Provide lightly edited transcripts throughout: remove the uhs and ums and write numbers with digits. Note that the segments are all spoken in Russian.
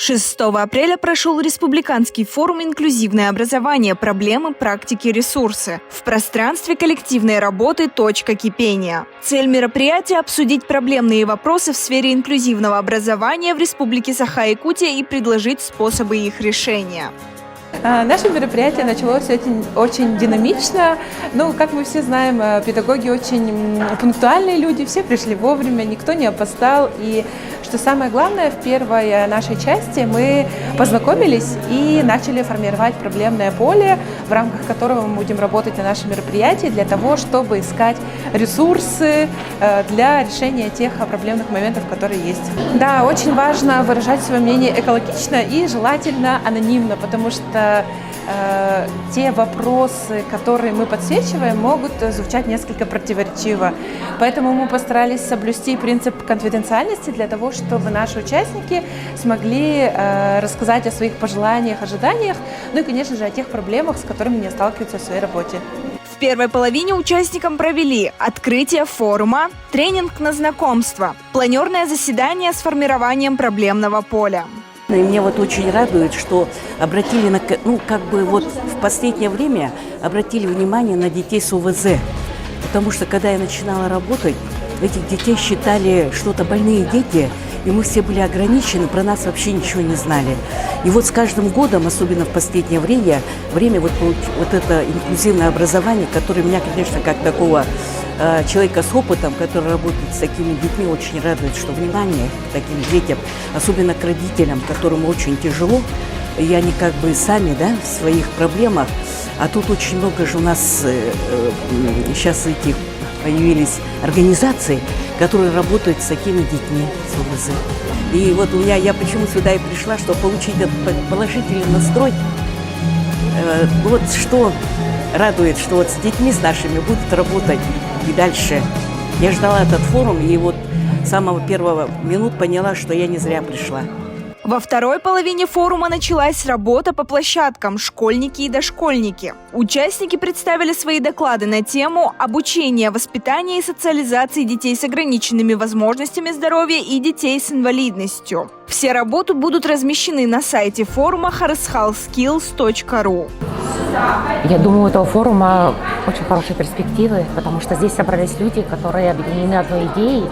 6 апреля прошел Республиканский форум «Инклюзивное образование. Проблемы, практики, ресурсы» в пространстве коллективной работы «Точка кипения». Цель мероприятия – обсудить проблемные вопросы в сфере инклюзивного образования в Республике Саха-Якутия и предложить способы их решения. Наше мероприятие началось очень динамично. Как мы все знаем, педагоги очень пунктуальные люди, все пришли вовремя, никто не опоздал. И что самое главное, в первой нашей части мы познакомились и начали формировать проблемное поле, в рамках которого мы будем работать на нашем мероприятии для того, чтобы искать ресурсы для решения тех проблемных моментов, которые есть. Да, очень важно выражать свое мнение экологично и желательно анонимно, потому что те вопросы, которые мы подсвечиваем, могут звучать несколько противоречиво. Поэтому мы постарались соблюсти принцип конфиденциальности для того, чтобы наши участники смогли рассказать о своих пожеланиях, ожиданиях, и, конечно же, о тех проблемах, с которыми они сталкиваются в своей работе. В первой половине участникам провели открытие форума, тренинг на знакомство, планерное заседание с формированием проблемного поля. И мне очень радует, что обратили, в последнее время обратили внимание на детей с ОВЗ. Потому что, когда я начинала работать, этих детей считали что-то больные дети, и мы все были ограничены, про нас вообще ничего не знали. И с каждым годом, особенно в последнее время это инклюзивное образование, которое меня, конечно, как такого человека с опытом, который работает с такими детьми, очень радует, что внимание к таким детям, особенно к родителям, которым очень тяжело, и они сами в своих проблемах, а тут очень много же у нас сейчас появились организации, которые работают с такими детьми с ОВЗ. И я почему сюда и пришла, чтобы получить этот положительный настрой. Что радует, что с детьми с нашими будут работать и дальше. Я ждала этот форум и с самого первого минут поняла, что я не зря пришла. Во второй половине форума началась работа по площадкам «Школьники и дошкольники». Участники представили свои доклады на тему обучения, воспитания и социализации детей с ограниченными возможностями здоровья и детей с инвалидностью. Все работы будут размещены на сайте форума harskhalskills.ru. Я думаю, у этого форума очень хорошие перспективы, потому что здесь собрались люди, которые объединены одной идеей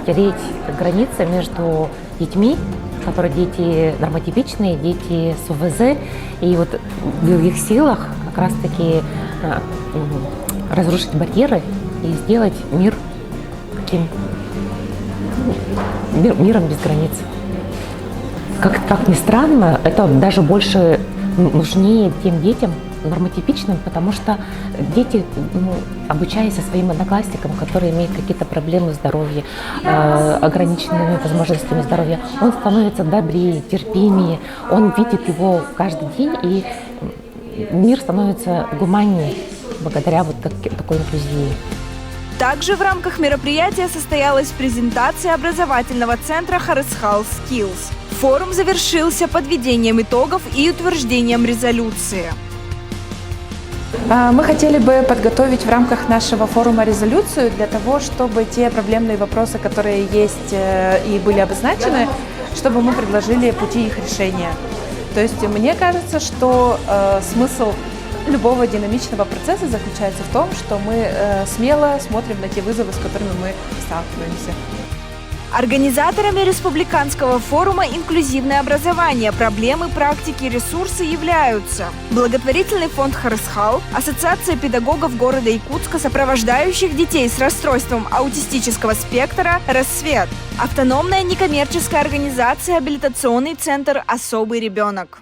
стереть границы между детьми, которые дети нормотипичные, дети с ОВЗ, и в их силах как раз-таки разрушить барьеры и сделать мир таким миром без границ. Как ни странно, это даже больше нужнее тем детям нормотипичным, потому что дети, обучаясь со своим одноклассником, который имеет какие-то проблемы здоровья, ограниченными возможностями здоровья, он становится добрее, терпимее, он видит его каждый день, и мир становится гуманнее благодаря такой инклюзии. Также в рамках мероприятия состоялась презентация образовательного центра Harskhalls Skills. Форум завершился подведением итогов и утверждением резолюции. Мы хотели бы подготовить в рамках нашего форума резолюцию для того, чтобы те проблемные вопросы, которые есть и были обозначены, чтобы мы предложили пути их решения. То есть мне кажется, что смысл любого динамичного процесса заключается в том, что мы смело смотрим на те вызовы, с которыми мы сталкиваемся. Организаторами Республиканского форума «Инклюзивное образование. Проблемы, практики, ресурсы» являются благотворительный фонд Харсхал, Ассоциация педагогов города Якутска, сопровождающих детей с расстройством аутистического спектра «Рассвет», автономная некоммерческая организация «Абилитационный центр «Особый ребенок».